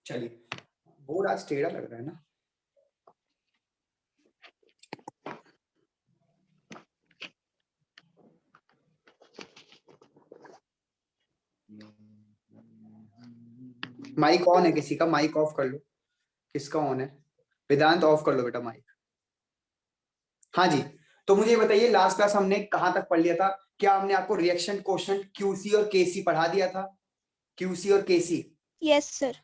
चलिए, बोर्ड आज टेढ़ा लग रहा है ना। माइक ऑन है किसी का? माइक ऑफ कर लो। किसका ऑन है? वेदांत ऑफ कर लो बेटा माइक। हाँ जी, तो मुझे बताइए लास्ट क्लास हमने कहां तक पढ़ लिया था? क्या हमने आपको रिएक्शन क्वोशंट क्यूसी और केसी पढ़ा दिया था? क्यूसी और केसी? Yes sir.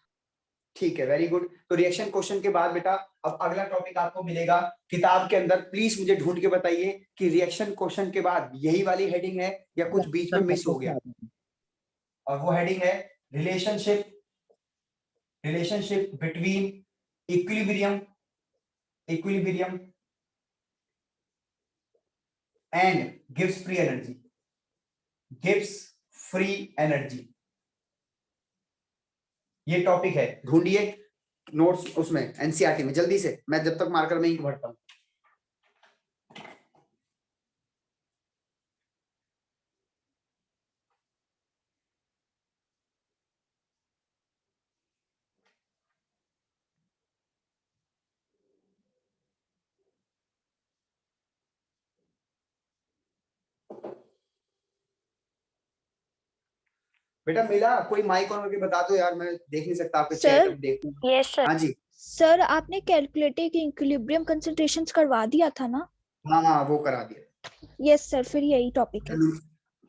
ठीक है, वेरी गुड। तो रिएक्शन क्वेश्चन के बाद बेटा अब अगला टॉपिक आपको मिलेगा किताब के अंदर। प्लीज मुझे ढूंढ के बताइए कि रिएक्शन क्वेश्चन के बाद यही वाली हेडिंग है या कुछ बीच में मिस हो गया। और वो हेडिंग है relationship relationship between equilibrium equilibrium and Gibbs free energy. Gibbs free energy, ये टॉपिक है। ढूंढिए नोट्स उसमें एनसीईआरटी में जल्दी से, मैं जब तक मार्कर में इंक भरता हूं। बेटा मिला? कोई माइक ऑन करके बता दो यार, मैं देख नहीं सकता आपके चैट। सर। अब देखूं। Yes sir. हाँ जी। सर आपने कैलकुलेटेड इक्विलिब्रियम कंसंट्रेशंस करवा दिया था ना? हाँ हाँ, वो करा दिया। यस सर, फिर यही टॉपिक है।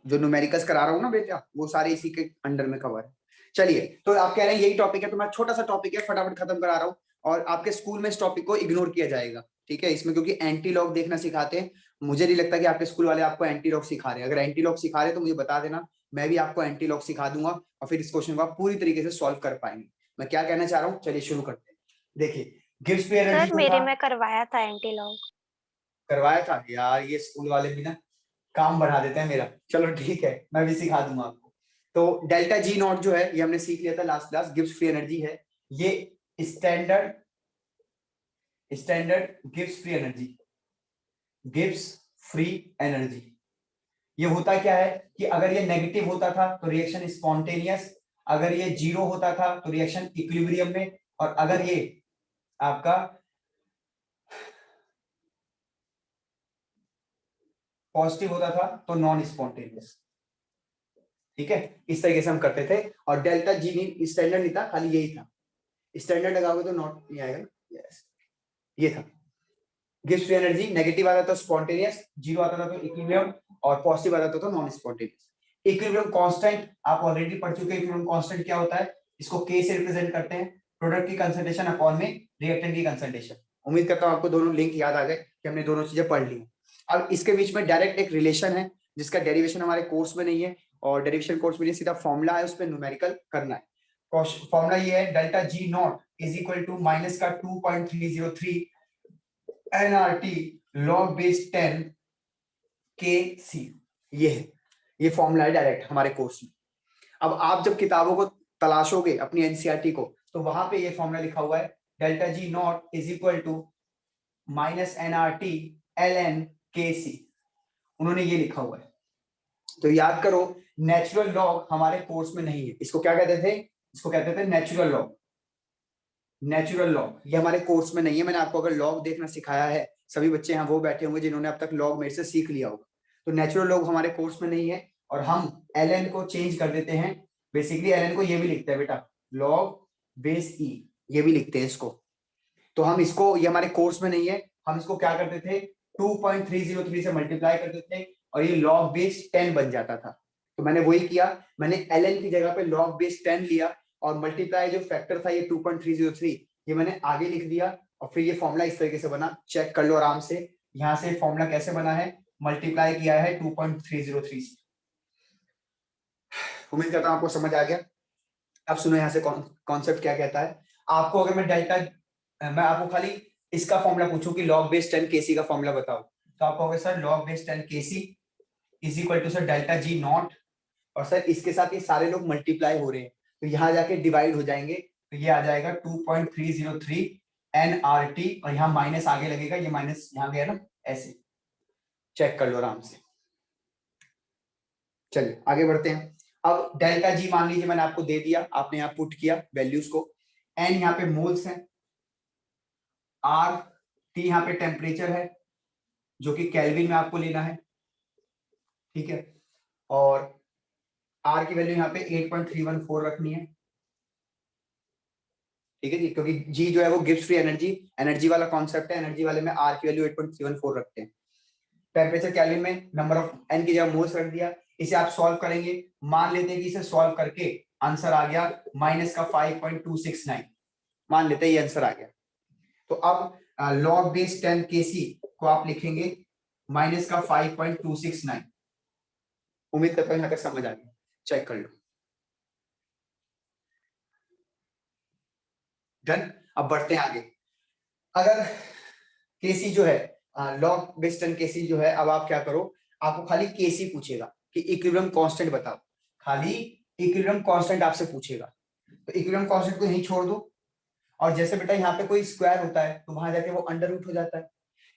जो न्यूमेरिकल्स करा रहा हूँ ना बेटा, वो सारे इसी के अंडर में कवर है। चलिए, तो आप कह रहे हैं यही टॉपिक है, तो मैं छोटा सा टॉपिक है फटाफट खत्म करा रहा हूँ। और आपके स्कूल में इस टॉपिक को इग्नोर किया जाएगा, ठीक है? इसमें क्योंकि एंटी लॉग देखना सिखाते हैं। मुझे नहीं लगता कि आपके स्कूल वाले आपको एंटी लॉग सिखा रहे हैं। अगर एंटी लॉग सिखा रहे हैं तो मुझे बता देना, मैं भी आपको एंटी लॉग सिखा दूंगा और फिर इस क्वेश्चन को आप पूरी तरीके से सॉल्व कर पाएंगे। मैं क्या कहना चाह रहा हूँ, चलिए शुरू करते हैं। देखिए, गिब्स फ्री एनर्जी सर जो मेरे था, में करवाया था एंटी लॉग। करवाया था यार। ये स्कूल वाले भी ना काम बढ़ा देते हैं मेरा। चलो ठीक है, मैं भी सिखा दूंगा आपको। तो डेल्टा जी नॉट जो है, ये हमने सीख लिया था last class. Gibbs free energy है ये, standard standard Gibbs free energy. Gibbs free energy ये होता क्या है कि अगर ये नेगेटिव होता था तो रिएक्शन स्पॉन्टेनियस, अगर ये जीरो होता था तो रिएक्शन इक्विलिब्रियम में, और अगर ये आपका पॉजिटिव होता था तो नॉन स्पॉन्टेनियस। ठीक है, इस तरीके से हम करते थे। और डेल्टा जी नहीं, स्टैंडर्ड नहीं था, खाली यही था। स्टैंडर्ड लगाओगे तो नॉट नहीं आएगा। यस, ये था। गिब्स फ्री एनर्जी नेगेटिव आता था स्पॉन्टेनियस, जीरो आता था तो इक्विलिब्रियम, और पॉजिटिव आता था तो नॉन स्पॉन्टेनियस। इक्विलिब्रियम कांस्टेंट आप ऑलरेडी पढ़ चुके हैं। इक्विलिब्रियम कांस्टेंट क्या होता है? इसको के से रिप्रेजेंट करते हैं, प्रोडक्ट की कंसंट्रेशन अपॉन में रिएक्टेंट की कंसंट्रेशन। उम्मीद करता हूं आपको दोनों लिंक याद आ गए कि हमने दोनों चीजें पढ़ ली। अब इसके बीच में डायरेक्ट एक रिलेशन है जिसका डेरिवेशन हमारे कोर्स में नहीं है, और डेरिवेशन कोर्स में नहीं, सीधा फॉर्मूला है, उस पर न्यूमेरिकल करना है। फॉर्मूला ये है, delta G not is equal to minus का 2.303 एनआरटी लॉग बेस 10 के सी। ये है, ये फॉर्मूला है डायरेक्ट हमारे कोर्स में। अब आप जब किताबों को तलाशोगे अपनी एनसीईआरटी को, तो वहां पे ये फॉर्मूला लिखा हुआ है, delta G not is equal to minus NRT L N K C. उन्होंने ये लिखा हुआ है। तो याद करो, नेचुरल लॉग हमारे कोर्स में नहीं है। इसको क्या कहते थे? इसको कहते थे नेचुरल लॉग। नेचुरल लॉग ये हमारे कोर्स में नहीं है। मैंने आपको अगर लॉग देखना सिखाया है, सभी बच्चे यहाँ वो बैठे होंगे जिन्होंने अब तक लॉग मेरे से सीख लिया होगा। तो नेचुरल लॉग हमारे कोर्स में नहीं है, और हम एल को चेंज कर देते हैं। बेसिकली एल को ये भी लिखते हैं बेटा, लॉग बेस ई, ये भी लिखते हैं इसको। तो हम इसको, ये हमारे कोर्स में नहीं है, हम इसको क्या करते थे, 2.303 से मल्टीप्लाई करते थे और ये लॉग बेस 10 बन जाता था। तो मैंने वही किया, मैंने एल की जगह पे लॉग बेस 10 लिया, और मल्टीप्लाई जो फैक्टर था ये 2.303, ये मैंने आगे लिख दिया, और फिर ये फॉर्मूला इस तरीके से बना। चेक कर लो आराम से, यहां से फॉर्मूला कैसे बना है, मल्टीप्लाई किया है 2.303 से। उम्मीद करता हूं आपको समझ आ गया। अब सुनो यहाँ से कॉन्सेप्ट क्या कहता है। आपको अगर मैं आपको खाली इसका फॉर्मूला पूछूं कि log बेस 10 केसी का फॉर्मूला बताओ, तो आप कहोगे sir log base 10 KC is equal to sir delta G not, और सर इसके साथ ये सारे लोग मल्टीप्लाई हो रहे हैं तो यहाँ जाके डिवाइड हो जाएंगे, तो ये आ जाएगा 2.303 एनआरटी, और यहाँ माइनस आगे लगेगा, ये माइनस यहाँ गया ना, ऐसे चेक कर लो आराम से। चलिए आगे बढ़ते हैं। अब डेल्टा जी मान लीजिए मैंने आपको दे दिया, आपने यहाँ पुट किया वैल्यूज को। N यहाँ पे मोल्स है, R T यहाँ पे टेम्परेचर है जो कि केल्विन में आपको लेना है, ठीक है, और R की वैल्यू यहाँ पे 8.314 रखनी है, ठीक है जी, क्योंकि G जो है वो गिव्स फ्री एनर्जी, एनर्जी वाला कॉन्सेप्ट है, एनर्जी वाले में R की वैल्यू 8.314 रखते हैं। टेम्परेचर केल्विन में नंबर ऑफ N की जगह मोल्स रख दिया। इसे आप सॉल्व करेंगे, मान लेते हैं कि इसे सॉल्व करके आंसर आ गया माइनस का 5.269, मान लेते हैं ये आंसर आ गया। तो अब लॉग बेस 10 केसी को आप लिखेंगे माइनस का 5.269। उम्मीद करता हूं यहाँ तक समझ आ गया, चेक कर लो। डन। अब बढ़ते हैं आगे। अगर केसी जो है लॉग बेस 10 केसी जो है, अब आप क्या करो, आपको खाली केसी पूछेगा कि इक्विलिब्रियम कांस्टेंट बताओ, खाली इक्विलिब्रियम कांस्टेंट आपसे पूछेगा, तो इक्विलिब्रियम कांस्टेंट को यहीं छोड़ दो। और जैसे बेटा यहाँ पे कोई स्क्वायर होता है तो वहां जाके वो अंडर रूट हो जाता है,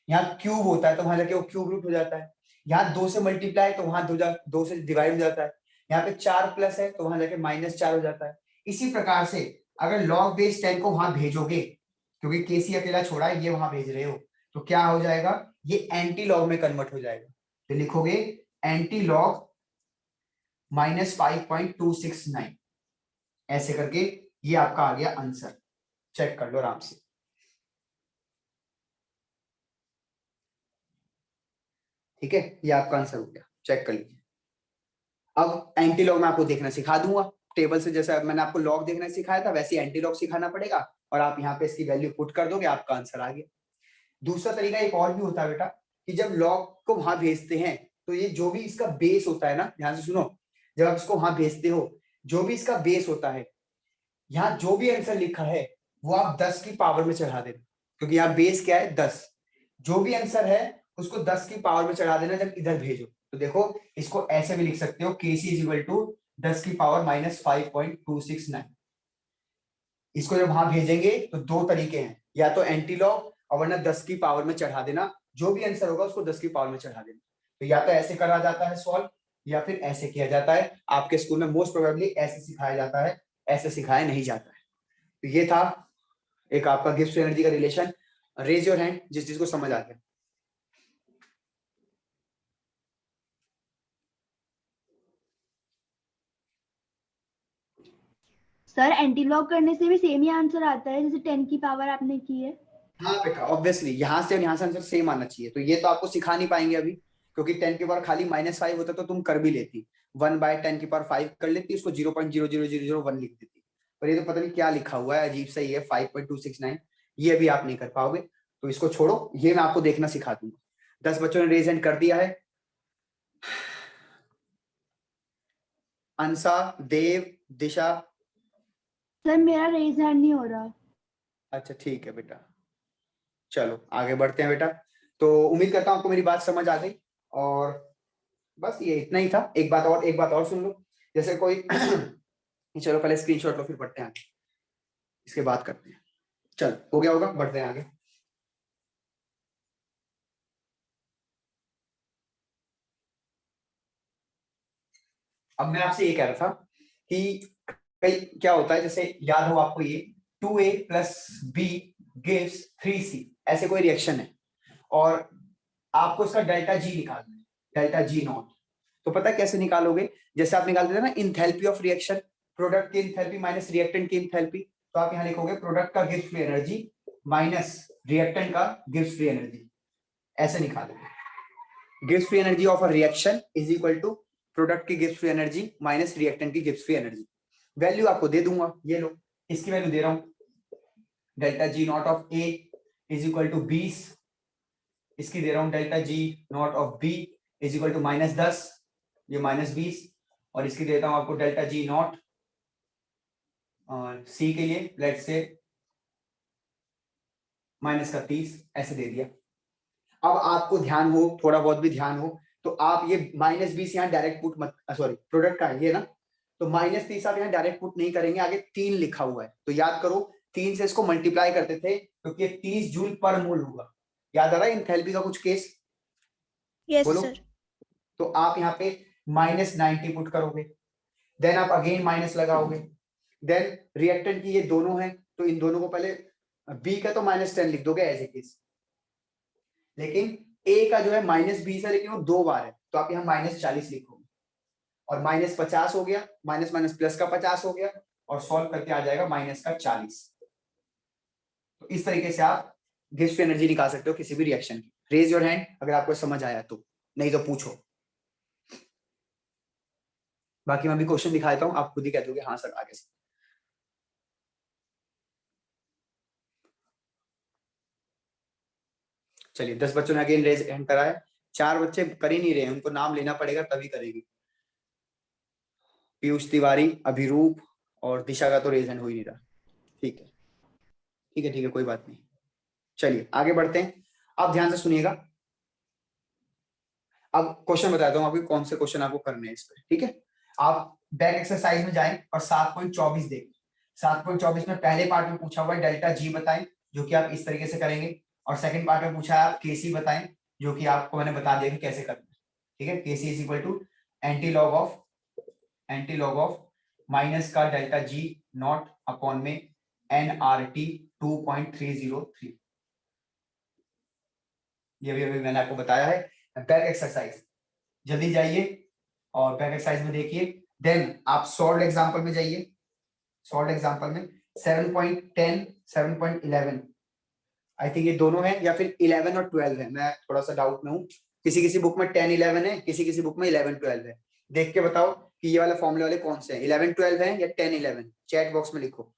यहाँ क्यूब होता है तो वहां जाके वो क्यूब रूट हो जाता है, यहाँ 2 से मल्टीप्लाई तो वहां 2 से डिवाइड हो जाता है, यहाँ पे 4 प्लस है तो वहां जाके -4 हो जाता है। इसी प्रकार से अगर लॉग बेस 10 को वहां भेजोगे, क्योंकि केसी अकेला छोड़ा है, ये वहां भेज रहे हो, तो क्या हो जाएगा, ये एंटी लॉग में कन्वर्ट हो जाएगा। तो लिखोगे एंटी लॉग -5.269, ऐसे करके ये आपका आ गया आंसर। चेक कर लो आराम से। ठीक है, ये आपका आंसर हो गया, चेक कर लीजिए। अब एंटी लॉग मैं आपको देखना सिखा दूंगा टेबल से, जैसे मैंने आपको लॉग देखना सिखाया था वैसे एंटी लॉग सिखाना पड़ेगा, और आप यहाँ पे इसकी वैल्यू पुट कर दोगे, आपका आंसर आ गया। दूसरा तरीका एक और भी होता है बेटा, कि जब लॉग को वहां भेजते हैं तो ये जो भी इसका बेस होता है ना, ध्यान से सुनो, जब आप इसको वहां भेजते हो, जो भी इसका बेस होता है, यहाँ जो भी आंसर लिखा है वो आप 10 की पावर में चढ़ा देना, क्योंकि यहाँ बेस क्या है 10, जो भी आंसर है उसको 10 की पावर में चढ़ा देना जब इधर भेजो। तो देखो इसको ऐसे भी लिख सकते हो, केसी इज इक्वल टू 10 की पावर -5.269। इसको जब वहां भेजेंगे तो दो तरीके हैं, या तो एंटी लॉग और वरना 10 की पावर में चढ़ा देना, जो भी आंसर होगा उसको 10 की पावर में चढ़ा देना। तो या तो ऐसे करा जाता है सॉल्व, या फिर ऐसे किया जाता है। आपके स्कूल में मोस्ट प्रोबेबली ऐसे सिखाया जाता है, ऐसे सिखाया नहीं जाता है। तो ये था एक आपका गिब्स फ्री एनर्जी का रिलेशन। रेज योर हैंड जिस चीज को समझ आ गया। सर एंटी लॉग करने से भी सेम ही आंसर आता है जैसे 10 की पावर आपने की है। हाँ बेटा, ऑब्वियसली यहाँ से और यहाँ से आंसर सेम आना चाहिए, तो ये तो आपको सिखा नहीं पाएंगे अभी, क्योंकि 10 की पावर खाली -5 होता तो तुम कर भी लेती, 1/10 की पावर 5 कर लेती, उसको 0.00001 लिख देती, पर ये तो पता नहीं क्या लिखा हुआ है, अजीब सा ही है 5.269, ये भी आप नहीं कर पाओगे। तो इसको छोड़ो, ये मैं आपको देखना सिखा दूंगा। 10 बच्चों ने रेज हैंड कर दिया है। अंसा, देव, दिशा। सर मेरा रेज हैंड नहीं हो रहा। अच्छा ठीक है बेटा, चलो आगे बढ़ते हैं बेटा। तो उम्मीद करता हूं आपको मेरी बात समझ आ गई, और बस ये इतना ही था। एक बात और सुन लो, जैसे कोई चलो पहले स्क्रीनशॉट लो फिर बढ़ते हैं आगे, इसके बाद करते हैं। चल हो गया होगा, बढ़ते हैं आगे। अब मैं आपसे ये कह रहा था कि कई क्या होता है, जैसे याद हो आपको ये 2a + b gives 3c, ऐसे कोई रिएक्शन है और आपको इसका डेल्टा जी निकालना है, डेल्टा जी नॉट। तो पता है कैसे निकालोगे, जैसे आप निकालते थे ना इंथैल्पी ऑफ रिएक्शन, प्रोडक्ट की इंथैल्पी माइनस रिएक्टेंट की इंथैल्पी, तो आप यहाँ लिखोगे प्रोडक्ट का गिव्स फ्री एनर्जी माइनस रिएक्टेंट का गिव्स फ्री एनर्जी, ऐसे निकालोगे। गिव्स free energy of a reaction is equal to product की गिव्स फ्री एनर्जी माइनस रिएक्टेंट की गिव्स फ्री एनर्जी। वैल्यू आपको दे दूंगा, ये लो, इसकी वैल्यू दे रहा हूं, delta G not of A is equal to 20, इसकी दे रहा हूं delta G not of B is equal to -10, ये -20, और इसकी देता हूं आपको डेल्टा जी नॉट सी के लिए लेट से -30, ऐसे दे दिया। अब आपको ध्यान हो, थोड़ा बहुत भी ध्यान हो, तो आप ये -20 यहाँ डायरेक्ट पुट मत, सॉरी प्रोडक्ट का है ये ना, तो -30 आप यहाँ डायरेक्ट पुट नहीं करेंगे, आगे 3 लिखा हुआ है, तो याद करो 3 से इसको मल्टीप्लाई करते थे, क्योंकि ये 30 जूल पर मोल होगा। याद आ रहा है इंथैल्पी का कुछ केस? यस बोलो। सर। तो आप यहाँ पे -90 पुट करोगे, देन आप अगेन माइनस लगाओगे, देन रिएक्टेंट की ये दोनों है, तो इन दोनों को पहले बी का तो -10 लिख दोगे एज इट इज, लेकिन ए का जो है -20 है, लेकिन वो 2 बार है, तो आप यहाँ -40 लिखोगे और -50 हो गया, माइनस माइनस प्लस का 50 हो गया और सॉल्व करके आ जाएगा -40। तो इस तरीके से आप गिब्स एनर्जी निकाल सकते हो किसी भी रिएक्शन की। रेज योर हैंड अगर आपको समझ आया तो, नहीं तो पूछो। बाकी मैं भी क्वेश्चन दिखा देता हूँ, आप खुद ही कह दोगे हाँ सर आगे से। चलिए 10 बच्चों ने अगेन रेज हैंड करा है, 4 बच्चे कर ही नहीं रहे हैं, उनको नाम लेना पड़ेगा तभी करेंगे। पीयूष तिवारी, अभिरूप और दिशा का तो रेज हैंड हो ही नहीं रहा। ठीक है ठीक है ठीक है, कोई बात नहीं। चलिए आगे बढ़ते हैं, आप ध्यान से सुनिएगा। अब क्वेश्चन बताता हूँ आपको कौन से क्वेश्चन आपको करने हैं इस पे, ठीक है। आप बैक एक्सरसाइज में जाएं और 7.24 देखें। 7.24 में पहले पार्ट में पूछा हुआ है डेल्टा जी बताएं, जो कि आप इस तरीके से करेंगे, और सेकंड पार्ट में पूछा है आप केसी बताएं, जो कि आपको मैंने बता दिया कि कैसे करना है, ठीक है। KC is equal to antilog of minus का डेल्टा जी नॉट अपॉन में एनआरटी 2.303। ये भी मैंने आपको बताया है। बैक एक्सरसाइज जल्दी जाइए और बैक एक्सरसाइज में देखिए, देन आप सॉल्व एग्जांपल में जाइए। सॉल्व एग्जांपल में 7.10 7.11 आई थिंक ये दोनों हैं, या फिर 11 और 12 है, मैं थोड़ा सा डाउट में हूँ। किसी बुक में 10-11 है, किसी बुक में 11-12 है। देख के बताओ कि ये वाला फॉर्मूले वाले कौन से हैं, 11-12 है या 10-11, चैट बॉक्स में लिखो।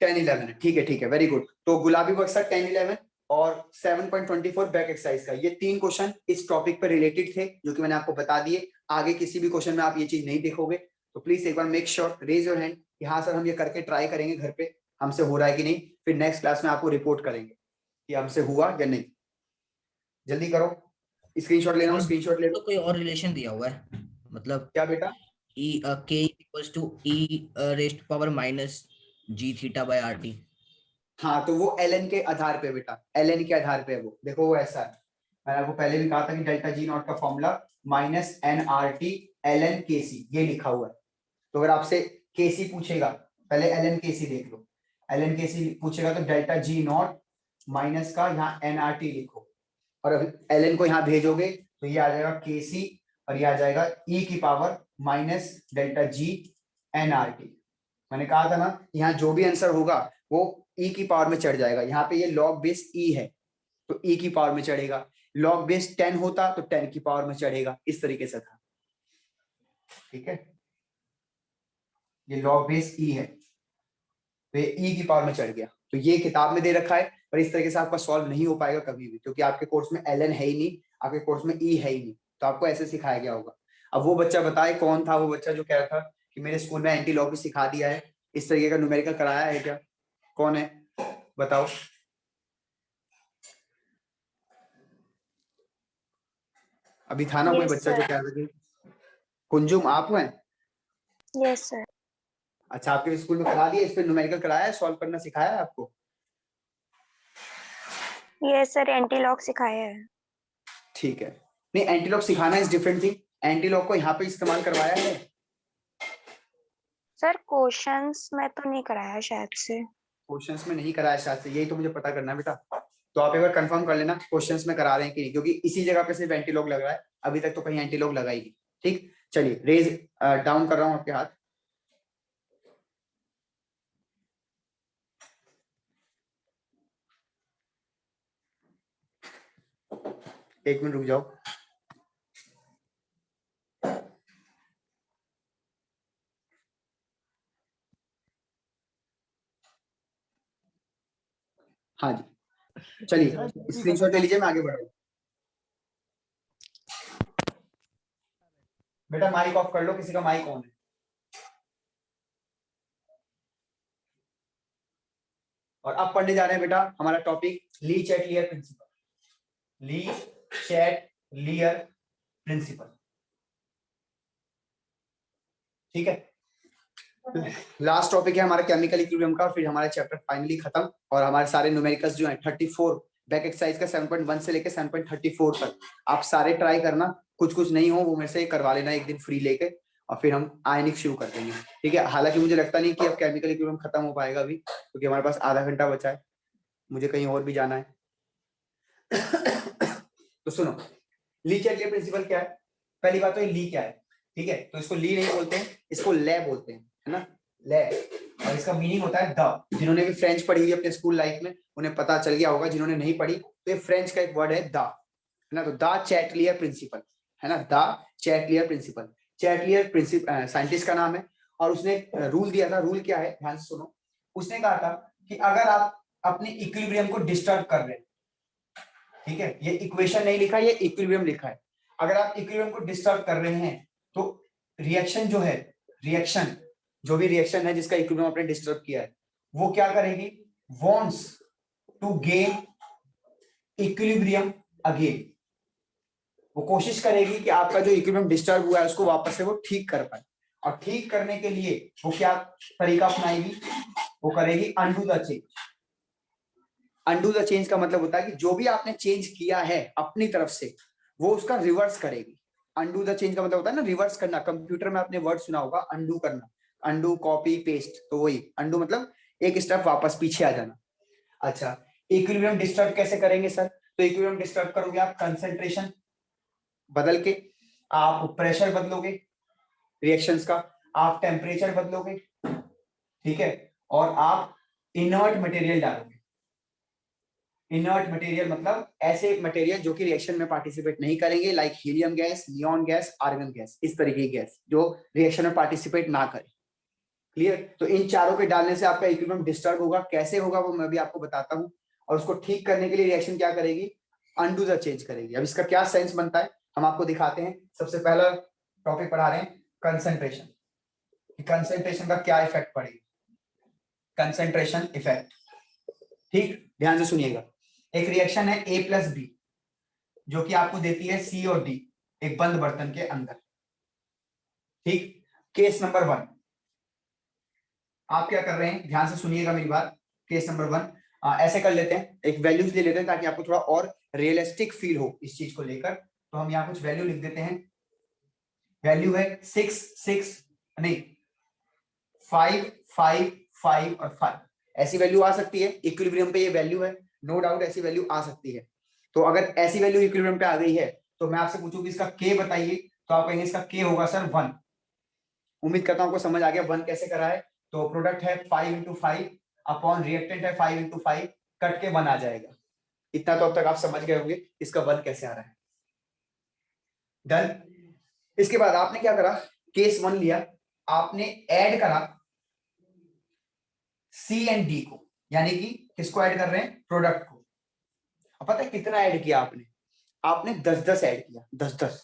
टेन 11 है, ठीक है वेरी गुड। तो गुलाबी बक्सा 10-11 और 7.24 बैक एक्सरसाइज का, ये 3 क्वेश्चन इस टॉपिक पर रिलेटेड थे, जो कि मैंने आपको बता दिए। आगे किसी भी क्वेश्चन में आप ये चीज नहीं देखोगे, तो प्लीज एक बार make sure raise your hand, हाँ सर हम ये करके ट्राई करेंगे घर पे, हमसे हो रहा है कि नहीं, फिर नेक्स्ट क्लास में आपको रिपोर्ट करेंगे कि हमसे हुआ या नहीं। जल्दी करो, स्क्रीनशॉट लेना हो स्क्रीनशॉट ले लो। तो कोई और रिलेशन दिया हुआ है, मतलब क्या बेटा? k equals to e raised power minus g theta by r t। हाँ तो वो एल एन के आधार पे बेटा, एल एन के आधार पे वो देखो, वो ऐसा है। मैंने आपको पहले भी कहा था कि डेल्टा जी नॉट का formula minus N R T L N K C, ये लिखा हुआ है। तो अगर आपसे के सी पूछेगा, पहले एल एन के सी देख लो, एल एन के सी पूछेगा तो डेल्टा जी नॉट माइनस का यहाँ एन आर टी लिखो, और एल एन को यहाँ भेजोगे तो ये आ जाएगा के सी, और ये आ जाएगा ई की power minus delta G N R T. मैंने कहा था ना, यहाँ जो भी आंसर होगा वो ई की पावर में चढ़ जाएगा। यहाँ पे ये लॉग बेस ई है तो ई की पावर में चढ़ेगा, लॉग बेस 10 होता तो 10 की पावर में चढ़ेगा, इस तरीके से था, ठीक है। ये लॉग बेस ई है तो ये ई की पावर में चढ़ गया, तो ये किताब में दे रखा है, पर इस तरीके से आपका सॉल्व नहीं हो पाएगा कभी भी, क्योंकि आपके कोर्स में एल एन है ही नहीं, आपके कोर्स में ई है ही नहीं, तो आपको ऐसे सिखाया गया होगा। अब वो बच्चा बताए कौन था वो बच्चा जो कह रहा था कि मेरे स्कूल में एंटी लॉग भी सिखा दिया है, इस तरीके का न्यूमेरिकल कराया है क्या? कौन है बताओ? अभी था ना कोई बच्चा जो कह रहा था कि कुंजुम आप हैं? Yes sir. अच्छा, आपके स्कूल में करा दिया, इस पे न्यूमेरिकल कराया है, सॉल्व करना सिखाया है आपको? यस सर, एंटी लॉग सिखाया है। ठीक है, नहीं एंटी लॉग सिखाना is different thing, anti log को यहाँ पे इस्तेमाल करवाया है सर क्वेश्चंस में तो नहीं कराया शायद से। क्वेश्चंस में नहीं कराया शायद से, यही तो मुझे पता करना है बेटा। तो आप एक बार कंफर्म कर लेना क्वेश्चंस में करा रहे हैं कि नहीं, क्योंकि इसी जगह पे सिर्फ एंटी लॉग लग रहा है, अभी तक तो कहीं एंटी लॉग लगा ही नहीं। ठीक, चलिए रेज डाउन कर रहा हूँ आपके हाथ। एक मिनट रुक जाओ। हाँ जी, चलिए स्क्रीनशॉट ले लीजिए, मैं आगे बढ़ रहा हूँ। बेटा माइक ऑफ कर लो, किसी का माइक ऑन है। और अब पढ़ने जा रहे हैं बेटा हमारा टॉपिक ली चैट लियर प्रिंसिपल। ली चैट लियर प्रिंसिपल, ठीक है। लास्ट टॉपिक है हमारा केमिकल इक्विलिब्रियम का, फिर हमारा चैप्टर फाइनली खत्म, और हमारे सारे न्यूमेरिकल्स जो हैं 34 बैक एक्सरसाइज का 7.1 से लेके 7.34 तक आप सारे ट्राई करना, कुछ कुछ नहीं हो वो मेरे से करवा लेना एक दिन फ्री लेके, और फिर हम आयनिक शुरू कर देंगे, ठीक है। हालांकि मुझे लगता नहीं कि अब केमिकल इक्विलिब्रियम खत्म हो पाएगा अभी, क्योंकि हमारे पास आधा घंटा बचा है, मुझे कहीं और भी जाना है। तो सुनो, ली चैटलियर प्रिंसिपल क्या है? पहली बात तो ये ली क्या है, ठीक है। तो इसको ली नहीं बोलते हैं, इसको ले बोलते हैं, है ना, ले। और इसका मीनिंग होता है द। जिन्होंने भी फ्रेंच पढ़ी हुई अपने स्कूल लाइफ में उन्हें पता चल गया होगा, जिन्होंने नहीं पढ़ी तो ये फ्रेंच का एक वर्ड है द, है ना। तो द चैटलियर प्रिंसिपल, है ना, the Chatelier principal. Chatelier principal scientist का नाम है, और उसने रूल दिया था। रूल क्या है, ध्यान से सुनो। उसने कहा था कि अगर आप अपने इक्विलिब्रियम को डिस्टर्ब कर रहे हैं, ठीक है, ये इक्वेशन नहीं लिखा, ये इक्विलिब्रियम लिखा है। अगर आप इक्विलिब्रियम को डिस्टर्ब कर रहे हैं तो रिएक्शन जो है, रिएक्शन जो भी रिएक्शन है जिसका इक्विलिब्रियम आपने डिस्टर्ब किया है, वो क्या करेगी, wants to gain equilibrium again. वो कोशिश करेगी कि आपका जो इक्विलिब्रियम डिस्टर्ब हुआ है उसको वापस से वो ठीक कर पाए, और ठीक करने के लिए वो क्या तरीका अपनाएगी, वो करेगी undo the change. Undo the change का मतलब होता है कि जो भी आपने चेंज किया है अपनी तरफ से वो उसका रिवर्स करेगी। अनडू द चेंज का मतलब होता है ना रिवर्स करना। कंप्यूटर में आपने वर्ड सुना होगा अनडू करना, अनडू कॉपी पेस्ट, तो वही अनडू मतलब एक स्टेप वापस पीछे आ जाना। अच्छा, इक्विलिब्रियम डिस्टर्ब कैसे करेंगे सर? तो इक्विलिब्रियम डिस्टर्ब करोगे आप कंसंट्रेशन बदल के, आप प्रेशर बदलोगे रिएक्शंस का, आप टेम्परेचर बदलोगे, ठीक है, और आप इनर्ट मटेरियल डालोगे। इनर्ट मटेरियल मतलब ऐसे मटेरियल जो कि रिएक्शन में पार्टिसिपेट नहीं करेंगे, like helium gas, neon gas, argon gas, इस तरीके की गैस जो रिएक्शन में पार्टिसिपेट ना करे। क्लियर? तो इन चारों के डालने से आपका इक्विलिब्रियम डिस्टर्ब होगा। कैसे होगा वो मैं भी आपको बताता हूँ, और उसको ठीक करने के लिए रिएक्शन क्या करेगी, अनडू द चेंज करेगी। अब इसका क्या सेंस बनता है हम आपको दिखाते हैं। सबसे पहला टॉपिक पढ़ा रहे हैं कंसंट्रेशन, कंसंट्रेशन का क्या इफेक्ट पड़ेगा, कंसंट्रेशन इफेक्ट। ठीक, ध्यान से सुनिएगा। एक रिएक्शन है A प्लस बी जो कि आपको देती है C और D एक बंद बर्तन के अंदर, ठीक। केस नंबर 1 आप क्या कर रहे हैं, ध्यान से सुनिएगा मेरी बात। केस नंबर 1 ऐसे कर लेते हैं, एक वैल्यूज ले लेते हैं ताकि आपको थोड़ा और रियलिस्टिक फील हो इस चीज को लेकर। तो हम यहाँ कुछ वैल्यू लिख देते हैं। वैल्यू है 6 6 नहीं 5 5 5 और 5। ऐसी वैल्यू आ सकती है इक्विलिब्रियम पे, ये वैल्यू है, नो डाउट ऐसी वैल्यू आ सकती है। तो अगर ऐसी वैल्यू इक्विलिब्रियम पे आ गई है तो मैं आपसे पूछूंगी इसका के बताइए, तो आप कहेंगे इसका के होगा सर 1। उम्मीद करता हूं आपको समझ आ गया 1 कैसे करा है। तो प्रोडक्ट है 5 इंटू 5 अपॉन रिएक्टेंट है 5 इंटू 5, कट के 1 आ जाएगा। इतना तो अब तक आप समझ गए होंगे इसका 1 कैसे आ रहा है। डन। इसके बाद आपने क्या करा, केस 1 लिया, आपने ऐड करा सी एंड डी को, यानी कि किसको ऐड कर रहे हैं, प्रोडक्ट को। अब पता है कितना ऐड किया आपने, आपने 10 ऐड किया, 10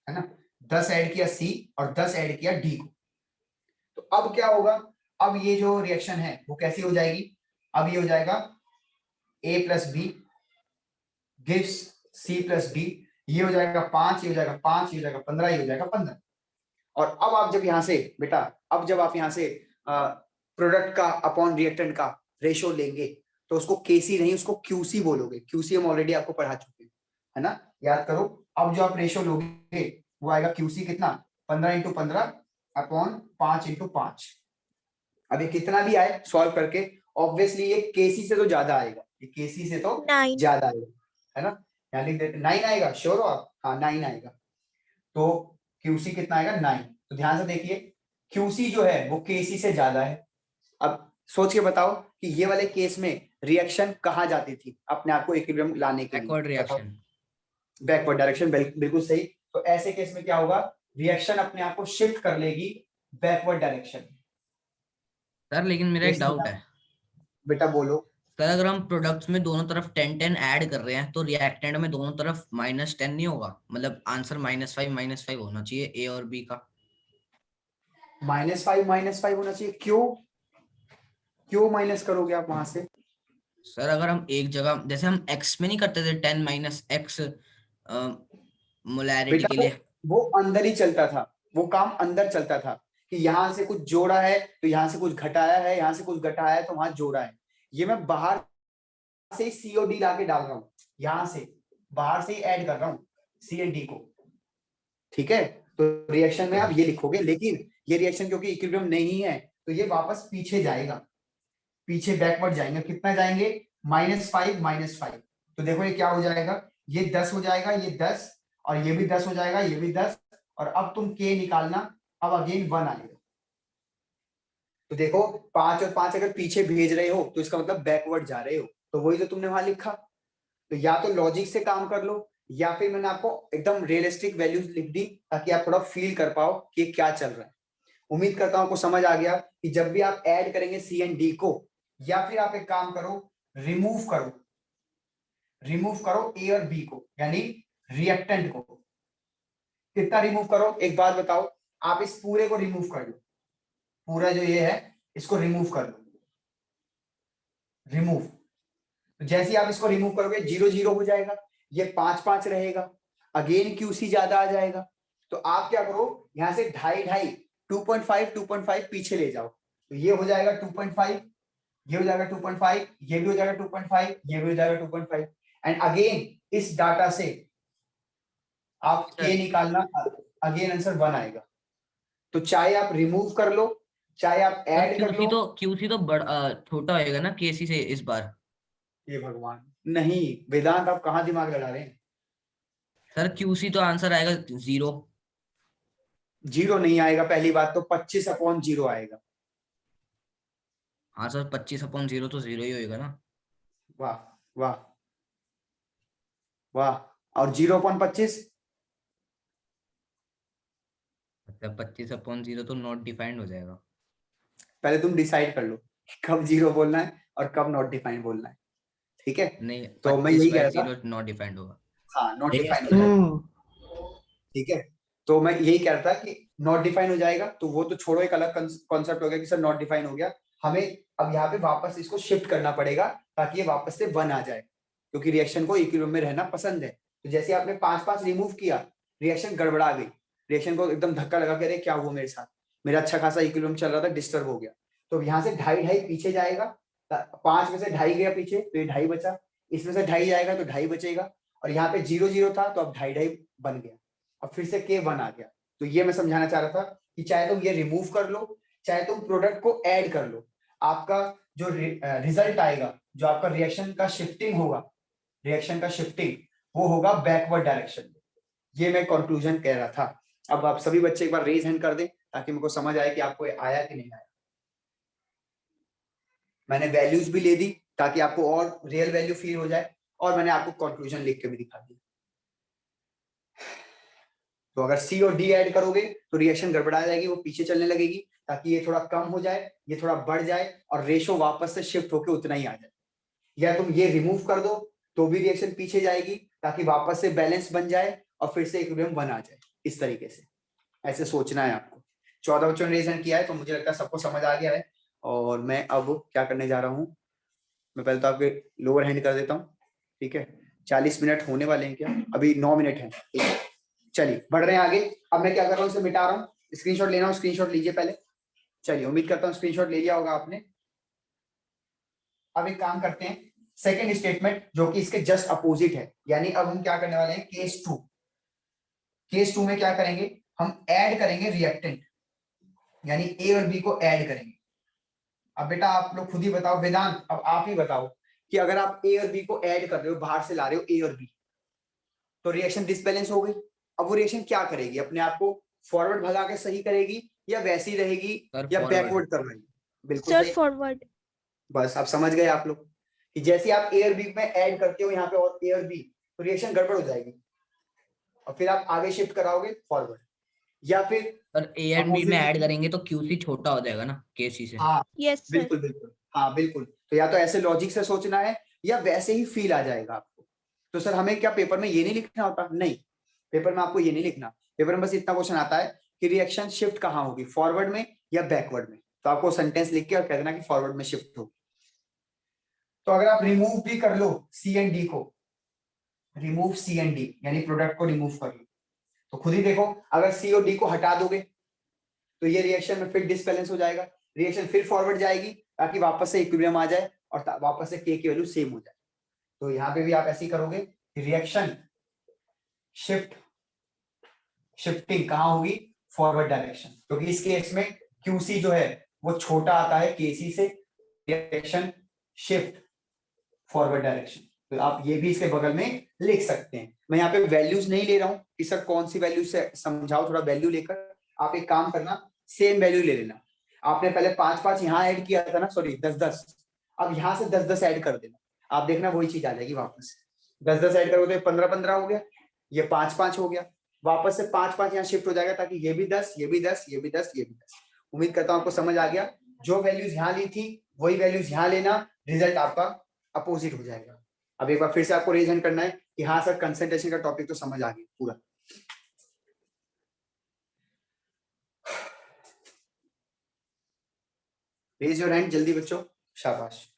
है ना, 10 ऐड किया सी और 10 ऐड किया डी को। तो अब क्या होगा, अब ये जो रिएक्शन है वो कैसी हो जाएगी, अब ये हो जाएगा A plus B gives C plus D, ये हो जाएगा 5, ये हो जाएगा 5, ये हो जाएगा 15, ये हो जाएगा 15। और अब आप जब यहां से बेटा, अब जब आप यहां से प्रोडक्ट का अपॉन रिएक्टेंट का रेशो लेंगे तो उसको केसी नहीं उसको क्यूसी बोलोगे। क्यूसी हम ऑलरेडी आपको पढ़ा चुके हैं, है ना, याद करो। अब जो आप रेशो लोगे वो आएगा क्यूसी कितना, 15 इंटू 15 अपॉन 5 इंटू 5। अब ये कितना भी आए सॉल्व करके ऑब्वियसली ये केसी से तो ज्यादा आएगा, ये केसी से तो 9। ज्यादा आएगा, है ना। यहाँ लिख देते 9 आएगा, श्योर हो आप? हाँ 9 आएगा। तो क्यूसी कितना आएगा 9। तो ध्यान से देखिए क्यूसी जो है वो केसी से ज्यादा है। अब सोच के बताओ कि ये वाले केस में रिएक्शन कहाँ जाती थी अपने आप को इक्विलिब्रियम लाने के लिए, बैकवर्ड रिएक्शन। बैकवर्ड डायरेक्शन, बिल्कुल सही। तो ऐसे केस में क्या होगा, रिएक्शन अपने आप को शिफ्ट कर लेगी बैकवर्ड डायरेक्शन। सर लेकिन मेरा एक डाउट है बेटा बोलो। सर, अगर हम प्रोडक्ट्स में दोनों तरफ 10 10 ऐड कर रहे हैं तो रिएक्टेंट में दोनों तरफ -10 नहीं होगा? मतलब आंसर -5 होना चाहिए ए और बी का। -5 होना चाहिए, क्यों क्यों माइनस करोगे आप वहां से? सर अगर हम एक जगह जैसे हम x में नहीं करते थे 10 - x मोलैरिटी बेटा के लिए। वो अंदर ही चलता था, वो काम अंदर चलता था कि यहाँ से कुछ जोड़ा है तो यहाँ से कुछ घटाया है, यहाँ से कुछ घटाया है तो वहां जोड़ा है। ये मैं बाहर से सी और डी लाके डाल रहा हूँ, यहां से बाहर से ऐड कर रहा हूँ सी एंड डी को, ठीक है। तो रिएक्शन में आप ये लिखोगे, लेकिन ये रिएक्शन क्योंकि इक्विलिब्रियम नहीं है तो ये वापस पीछे जाएगा, पीछे बैकवर्ड जाएंगे। कितना जाएंगे? -5 -5। तो देखो ये क्या हो जाएगा, ये 10 हो जाएगा, ये 10 और ये भी 10 हो जाएगा, ये भी 10। और अब तुम k निकालना, अब अगेन 1 आएगा। तो देखो 5 और 5 अगर पीछे भेज रहे हो तो इसका मतलब बैकवर्ड जा रहे हो, तो वही तो तुमने वहां लिखा। तो या तो लॉजिक से काम कर लो, या फिर मैंने आपको एकदम रियलिस्टिक वैल्यूज लिख दी ताकि आप थोड़ा फील कर पाओ कि क्या चल रहा है। उम्मीद करता हूं आपको समझ आ गया कि जब भी आप ऐड करेंगे सी एंड डी को, या फिर आप एक काम करो, रिमूव करो ए और बी को, यानी रिएक्टेंट को। कितना रिमूव करो एक बात बताओ, आप इस पूरे को रिमूव कर लो, पूरा जो ये है इसको रिमूव कर लो, रिमूव। तो जैसे ही आप इसको रिमूव करोगे 0 0 हो जाएगा, ये 5 5 रहेगा, अगेन क्यूसी ज्यादा आ जाएगा। तो आप क्या करो, यहां से 2.5 2.5 पीछे ले जाओ, तो ये हो जाएगा 2.5, ये हो जाएगा 2.5, ये भी हो जाएगा 2.5, ये भी हो जाएगा 2.5। एंड अगेन इस डाटा से आप के निकालना, अगेन आंसर 1 आएगा। तो चाहे आप रिमूव कर लो, चाहे आप ऐड कर लो। क्यूसी तो बड़ा छोटा होएगा ना केसी से इस बार। ये भगवान, नहीं वेदांत आप कहाँ दिमाग लगा रहे हैं? सर क्यूसी तो आंसर आएगा 0। 0 नहीं आएगा, पहली बात तो 25/0 आएगा। हाँ सर 25/0 तो 0 ही होएगा ना। वाह वाह वाह। और 0/25? मतलब 25/0 तो नॉट डिफाइंड हो जाएगा। पहले तुम डिसाइड कर लो कब 0 बोलना है और कब नॉट डिफाइंड बोलना है, ठीक है। नहीं, तो मैं यही कह रहा था, 25/0 नॉट डिफाइंड होगा। हाँ नॉट ठीक है। डिफाइंड हो जाएगा, ठीक है। तो मैं यही कह रहा था कि नॉट डिफाइन हो जाएगा, तो वो तो छोड़ो, एक अलग कॉन्सेप्ट हो गया कि सर नॉट डिफाइन हो गया, हमें अब यहाँ पे वापस इसको शिफ्ट करना पड़ेगा ताकि ये वापस से 1 आ जाए, क्योंकि रिएक्शन को इक्विलिब्रियम में रहना पसंद है। तो जैसे आपने 5 5 रिमूव किया, रिएक्शन गड़बड़ा गई, रिएक्शन को एकदम धक्का लगा के अरे क्या हुआ मेरे साथ, मेरा अच्छा खासा इक्विलिब्रियम चल रहा था, डिस्टर्ब हो गया। तो यहाँ से 2.5 पीछे जाएगा, 5 में से 2.5 गया पीछे तो ये 2.5 बचा, इसमें से 2.5 जाएगा तो 2.5 बचेगा, और यहाँ पे 0 0 था तो अब 2.5 बन गया, अब फिर से के 1 आ गया। तो ये मैं समझाना चाह रहा था कि चाहे तुम ये रिमूव कर लो, चाहे तुम प्रोडक्ट को ऐड कर लो, आपका जो रिजल्ट आएगा, जो आपका रिएक्शन का शिफ्टिंग होगा, रिएक्शन का शिफ्टिंग वो होगा बैकवर्ड डायरेक्शन में। ये मैं कंक्लूजन कह रहा था। अब आप सभी बच्चे एक बार रेज हैंड कर दें ताकि मेरे को समझ आए कि आपको आया कि नहीं आया। मैंने वैल्यूज भी ले दी ताकि आपको और रियल वैल्यू फील हो जाए, और मैंने आपको कंक्लूजन लिख के भी दिखा दिया। तो अगर सी और डी ऐड करोगे तो रिएक्शन गड़बड़ा जाएगी, वो पीछे चलने लगेगी, ताकि ये थोड़ा कम हो जाए, ये थोड़ा बढ़ जाए और रेशो वापस से शिफ्ट होके उतना ही आ जाए। या तुम ये रिमूव कर दो तो भी रिएक्शन पीछे जाएगी ताकि वापस से बैलेंस बन जाए और फिर से इक्विलिब्रियम बन आ जाए। इस तरीके से ऐसे सोचना है आपको। 14 बच्चों ने रेज हैंड किया है, तो मुझे लगता है सबको समझ आ गया है। और मैं अब क्या करने जा रहा हूँ, मैं पहले तो आपके लोअर हैंड कर देता हूँ, ठीक है। 40 मिनट होने वाले हैं क्या? अभी 9 मिनट है, ठीक है। चलिए बढ़ रहे हैं आगे। अब मैं क्या कर रहा हूँ, इसे मिटा रहा हूँ, स्क्रीनशॉट लेना हो स्क्रीनशॉट लीजिए पहले। चलिए उम्मीद करता हूँ स्क्रीनशॉट ले लिया होगा आपने। अब एक काम करते हैं, सेकंड स्टेटमेंट जो कि इसके जस्ट अपोजिट है, यानी अब हम क्या करने वाले हैं, केस 2। केस 2 में क्या करेंगे, हम ऐड करेंगे रिएक्टेंट, यानी ए और बी को ऐड करेंगे। अब बेटा आप लोग खुद ही बताओ, वेदांत अब आप ही बताओ कि अगर आप ए और बी को ऐड कर रहे हो, बाहर से ला रहे हो ए और बी, तो रिएक्शन डिसबैलेंस हो गई। अब वो रिएक्शन क्या करेगी, अपने आप को फॉरवर्ड भगा के सही करेगी, या वैसी रहेगी, या बैकवर्ड करवाएगी? बिल्कुल सर सही। फॉरवर्ड। बस आप समझ गए आप लोग कि जैसे आप ए और बी में ऐड करते हो यहाँ पे और ए और बी, तो रिएक्शन गड़बड़ हो जाएगी और फिर आप आगे शिफ्ट कराओगे फॉरवर्ड, या फिर पर ए एंड बी में ऐड करेंगे तो क्यूसी छोटा हो जाएगा ना केसी से। हाँ यस सर। बिल्कुल बिल्कुल, हाँ बिल्कुल। तो या तो ऐसे लॉजिक से सोचना है, या वैसे ही फील आ जाएगा आपको। तो सर हमें क्या पेपर में ये नहीं लिखना होता? नहीं, पेपर में आपको ये नहीं लिखना। पेपर में बस इतना क्वेश्चन आता है कि रिएक्शन शिफ्ट कहाँ होगी, फॉरवर्ड में या बैकवर्ड में। तो आपको सेंटेंस लिख के और कह देना कि फॉरवर्ड में शिफ्ट होगी। तो अगर आप रिमूव भी कर लो सी एंड डी को, रिमूव सी एंड डी यानी प्रोडक्ट को रिमूव कर लो, तो खुद ही देखो, अगर सी और डी को हटा दोगे तो ये रिएक्शन में फिर डिसबैलेंस हो जाएगा, रिएक्शन फिर फॉरवर्ड जाएगी ताकि वापस से इक्विलिब्रियम आ जाए और वापस से के की वैल्यू सेम हो जाए। तो यहाँ पे भी आप ऐसे ही करोगे, रिएक्शन शिफ्टिंग कहाँ होगी, फॉरवर्ड डायरेक्शन, क्योंकि इस केस में QC जो है वो छोटा आता है KC से, रिएक्शन शिफ्ट फॉरवर्ड डायरेक्शन। तो आप ये भी इसके बगल में लिख सकते हैं। मैं यहाँ पे वैल्यूज नहीं ले रहा हूँ कि सर कौन सी वैल्यू से समझाओ, थोड़ा वैल्यू लेकर आप एक काम करना, सेम वैल्यू ले लेना। आपने पहले 5-5 यहाँ ऐड किया था ना, सॉरी 10-10, अब यहाँ से 10-10 ऐड कर देना, आप देखना वही चीज आ जाएगी वापस। 10-10 ऐड करोगे 15-15 हो गया, ये 5-5 हो गया, वापस से 5-5 यहाँ शिफ्ट हो जाएगा, ताकि ये भी 10, ये भी 10, ये भी 10, ये भी 10। उम्मीद करता हूँ आपको समझ आ गया। जो वैल्यूज यहाँ ली थी वही वैल्यूज यहाँ लेना, रिजल्ट आपका अपोजिट हो जाएगा। अब एक बार फिर से आपको रीजन करना है कि हाँ सर कंसंट्रेशन का टॉपिक तो समझ आ गया पूरा। रेज योर हैंड जल्दी बच्चों, शाबाश,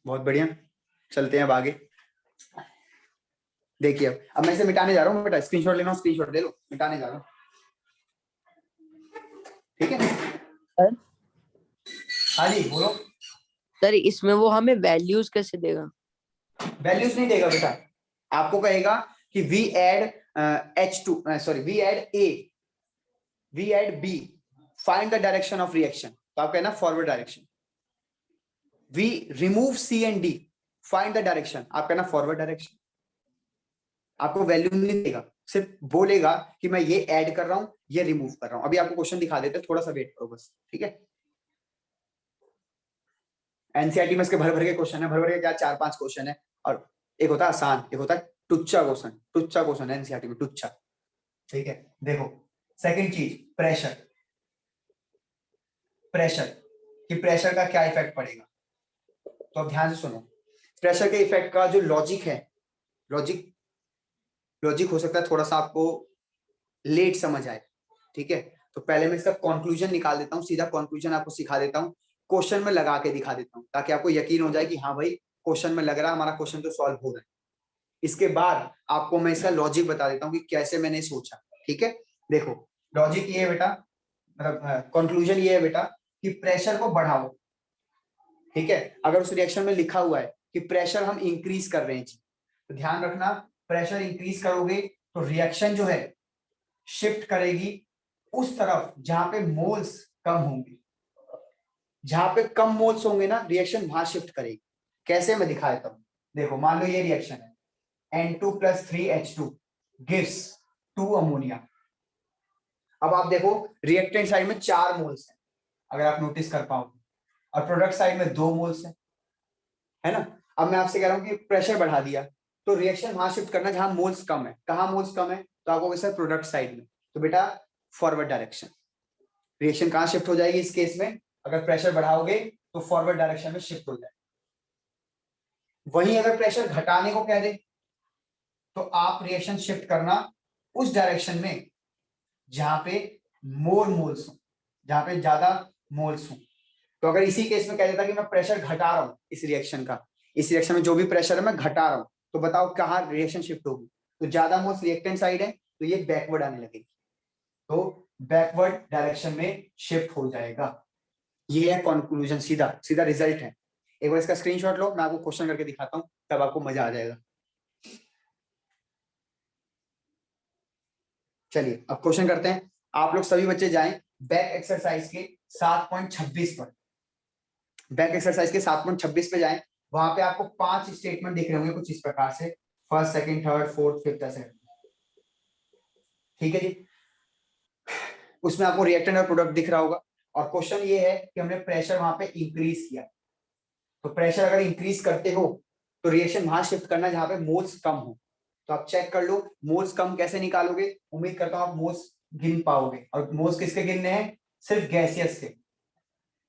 बहुत बढ़िया। चलते हैं अब आगे। देखिए अब मैं इसे मिटाने जा रहा हूँ बेटा, स्क्रीनशॉट लेना, स्क्रीनशॉट ले लो, मिटाने जा रहा हूँ, ठीक है। हाँ जी बोलो। सर इसमें वो हमें वैल्यूज कैसे देगा? वैल्यूज नहीं देगा बेटा, आपको कहेगा कि we add H2 sorry we add A, we add B, find the direction of reaction, तो आप कहना forward direction. We remove C and D, find the direction, आप कहना फॉरवर्ड डायरेक्शन। आपको वैल्यू नहीं देगा, सिर्फ बोलेगा कि मैं ये ऐड कर रहा हूं, ये रिमूव कर रहा हूं। अभी आपको क्वेश्चन दिखा देते हैं, थोड़ा सा वेट करो बस, ठीक है। एनसीईआरटी में इसके भर भर के क्वेश्चन है, भर भर के क्या 4-5 क्वेश्चन है, और एक होता है आसान, एक होता है टुच्चा क्वेश्चन, टुच्चा क्वेश्चन है एनसीईआरटी में, टुच्चा, ठीक है। देखो सेकंड चीज प्रेशर, प्रेशर कि प्रेशर का क्या इफेक्ट पड़ेगा, तो अब ध्यान से सुनो। प्रेशर के इफेक्ट का जो लॉजिक है, लॉजिक हो सकता है थोड़ा सा आपको लेट समझ आए, ठीक है। तो पहले मैं इसका कंक्लूजन निकाल देता हूँ, सीधा कंक्लूजन आपको सिखा देता हूँ, क्वेश्चन में लगा के दिखा देता हूँ, ताकि आपको यकीन हो जाए कि हाँ भाई क्वेश्चन में लग रहा है, हमारा क्वेश्चन तो सॉल्व हो रहा है। इसके बाद आपको मैं इसका लॉजिक बता देता हूँ कि कैसे मैंने सोचा, ठीक है। देखो लॉजिक ये है बेटा, मतलब कंक्लूजन ये है बेटा कि प्रेशर को बढ़ाओ, ठीक है। अगर उस रिएक्शन में लिखा हुआ है कि प्रेशर हम इंक्रीज कर रहे हैं, तो ध्यान रखना प्रेशर इंक्रीज करोगे तो रिएक्शन जो है शिफ्ट करेगी उस तरफ जहां पे मोल्स कम होंगे, जहां पे कम मोल्स होंगे ना रिएक्शन वहां शिफ्ट करेगी। कैसे मैं दिखा देता हूं, देखो मान लो ये रिएक्शन है N2 + 3H2 gives 2 अमोनिया। अब आप देखो रिएक्टेंट साइड में 4 मोल्स हैं, अगर आप नोटिस कर पाओ, और प्रोडक्ट साइड में 2 मोल्स है ना। अब मैं आपसे कह रहा हूं कि प्रेशर बढ़ा दिया तो रिएक्शन वहां शिफ्ट करना जहां मोल्स कम है। कहां मोल्स कम है, तो आपको वैसे प्रोडक्ट साइड में, तो बेटा फॉरवर्ड डायरेक्शन, रिएक्शन कहां शिफ्ट हो जाएगी इस केस में, अगर प्रेशर बढ़ाओगे तो फॉरवर्ड डायरेक्शन में शिफ्ट हो जाएगी। वहीं अगर प्रेशर घटाने को कह दे तो आप रिएक्शन शिफ्ट करना उस डायरेक्शन में जहां पे मोर मोल्स हो, जहां पे ज्यादा मोल्स हो। तो अगर इसी केस में कह देता कि मैं प्रेशर घटा रहा हूं इस रिएक्शन का, इस रिएक्शन में जो भी प्रेशर है मैं घटा रहा हूं, तो बताओ कहां रिएक्शन शिफ्ट होगी, तो ज्यादा मोल्स रिएक्टेंट साइड है तो ये बैकवर्ड आने लगेगी, तो बैकवर्ड डायरेक्शन में शिफ्ट हो जाएगा। ये है कंक्लूजन, सीधा सीधा रिजल्ट है। एक बार इसका स्क्रीनशॉट लो, मैं आपको क्वेश्चन करके दिखाता हूं, तब आपको मजा आ जाएगा। चलिए अब क्वेश्चन करते हैं। आप लोग सभी बच्चे जाएं बैक एक्सरसाइज के 7.26 पर, बैक एक्सरसाइज के 7.26 पे जाएं, वहां पे आपको 5 स्टेटमेंट दिख रहे होंगे कुछ इस प्रकार से, first, second, third, fourth, fifth, ऐसे, ठीक है जी। उसमें आपको रिएक्टेंट और प्रोडक्ट दिख रहा होगा, और क्वेश्चन ये है कि हमने प्रेशर वहां पे इंक्रीज किया, तो प्रेशर अगर इंक्रीज करते हो तो रिएक्शन वहां शिफ्ट करना जहां पे मोल्स कम हो। तो आप चेक कर लो मोल्स कम कैसे निकालोगे, उम्मीद करता हूं आप मोल्स गिन पाओगे, और मोल्स किसके गिनने हैं, सिर्फ गैसियस के,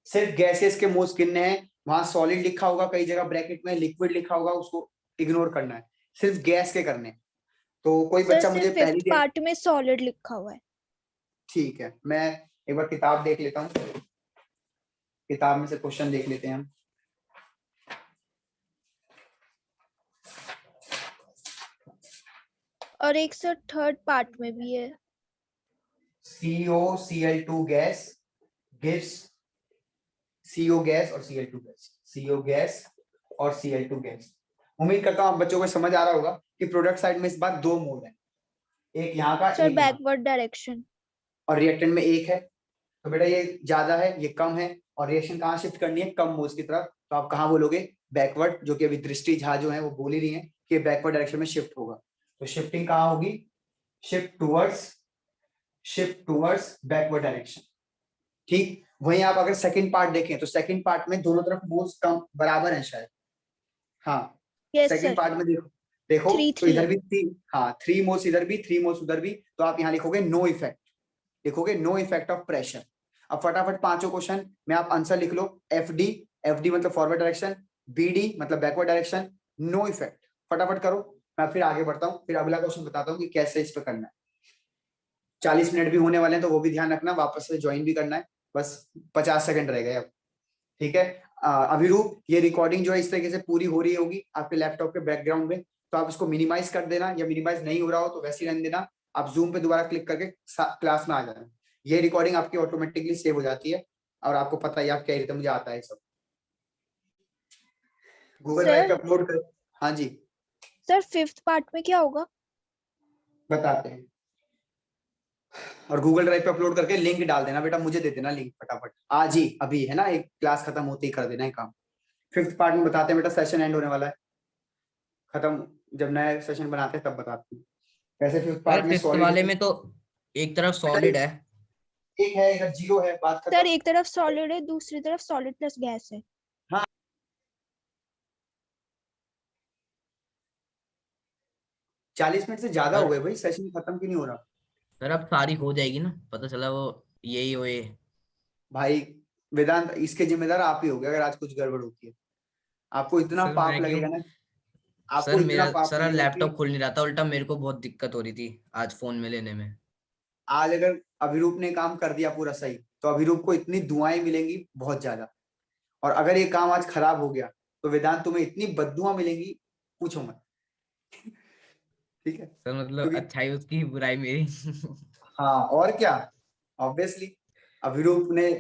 सिर्फ गैसेस के मोल्स गिनने हैं। वहां सॉलिड लिखा होगा कई जगह ब्रैकेट में, लिक्विड लिखा होगा, उसको इग्नोर करना है, सिर्फ गैस के करने। तो कोई सर बच्चा मुझे सिर्फ पहली फिफ्थ पार्ट में सॉलिड लिखा हुआ है। ठीक है, मैं एक बार किताब देख लेता हूँ, किताब में से क्वेश्चन देख लेते हैं हम। और एक सर थर्ड पार्ट में भी है। COCl2 gas gives CO gas और Cl2 गैस, CO गैस और Cl2 गैस। उम्मीद करता हूँ आप बच्चों को समझ आ रहा होगा कि प्रोडक्ट साइड में इस बार 2 मोल है, एक यहाँ का सर एक यहाँ का, बैकवर्ड डायरेक्शन। और रिएक्टेंट में 1 है। तो बेटा ये ज्यादा है, ये कम है, और रिएक्शन कहाँ शिफ्ट करनी है, कम मोल्स की तरफ। तो आप कहाँ बोलोगे, बैकवर्ड, जो कि अभी दृष्टि झा जो है वो बोल ही रही है कि बैकवर्ड डायरेक्शन में शिफ्ट होगा। तो शिफ्टिंग कहाँ होगी, शिफ्ट टूवर्ड्स बैकवर्ड डायरेक्शन। ठीक, वहीं आप अगर सेकंड पार्ट देखें तो सेकंड पार्ट में दोनों तरफ मोल्स कम बराबर है शायद, हाँ यस सेकंड सर। पार्ट में देखो 3 तो 3 इधर भी 3, हाँ 3 मोल्स इधर भी, 3 मोल्स उधर भी। तो आप यहाँ लिखोगे नो इफेक्ट, लिखोगे नो इफेक्ट ऑफ प्रेशर। अब फटाफट पांचों क्वेश्चन में आप आंसर लिख लो। FD मतलब फॉरवर्ड डायरेक्शन, BD मतलब बैकवर्ड डायरेक्शन, नो इफेक्ट। फटाफट करो, मैं फिर आगे बढ़ता हूँ, फिर अगला क्वेश्चन बताता हूँ कि कैसे इस पर करना है। 40 मिनट भी होने वाले हैं तो वो भी ध्यान रखना, वापस से ज्वाइन भी करना है, बस 50 सेकंड रह गए अब, ठीक है। अभिरूप, ये रिकॉर्डिंग जो है इस तरीके से पूरी हो रही होगी आपके लैपटॉप के बैकग्राउंड में, तो आप इसको मिनिमाइज कर देना, या मिनिमाइज नहीं हो रहा हो तो वैसे ही रहने देना। आप जूम पे दोबारा क्लिक करके क्लास में आ जाना। ये रिकॉर्डिंग आपकी ऑटोमेटिकली सेव हो जाती है, और आपको पता है आप क्या मुझे आता है सब, गूगल ड्राइव पे अपलोड कर। हाँ जी सर 5th पार्ट में क्या होगा? बताते हैं, और गूगल ड्राइव पे अपलोड करके लिंक डाल देना बेटा, मुझे दे देना लिंक फटाफट आज ही, अभी है ना, एक क्लास खत्म होते ही कर देना है काम। 5th पार्ट में बताते हैं बेटा, सेशन एंड होने वाला है, खत्म, जब नया सेशन बनाते हैं तब बताते हैं। वैसे 5th पार्ट में 5th सॉलिड वाले में तो एक तरफ सॉलिड है, एक है, इधर 0 है, बात सर खत्म। एक तरफ सॉलिड है, दूसरी तरफ सॉलिड प्लस गैस है। 40 मिनट से ज्यादा सर हो गए भाई, सेशन खत्म क्यों नहीं हो रहा सर अब सारी हो जाएगी ना, पता चला वो यही हो ये। भाई। वेदांत, इसके जिम्मेदार आप ही होगे अगर आज कुछ गड़बड़ होती है, आपको इतना सर पाप मैं क्यों, लगेगा ना, आपको सर इतना मेरा पाप सर लगेगा कि लैपटॉप खुल नहीं रहा था, उल्टा मेरे को बहुत दिक्कत हो रही थी आज फोन में लेने में। आज अगर अभिरूप ने काम कर दिया पूरा सही, तो अभिरूप को इतनी दुआएं मिलेंगी बहुत ज्यादा, और अगर ये काम आज खराब हो गया तो वेदांत तुम्हें इतनी बद्दुआ मिलेंगी, पूछो मत। ठीक है, सर मतलब क्योंकि अच्छाई उसकी बुराई मेरी। हाँ और क्या, ऑब्वियसली अभिरूप ने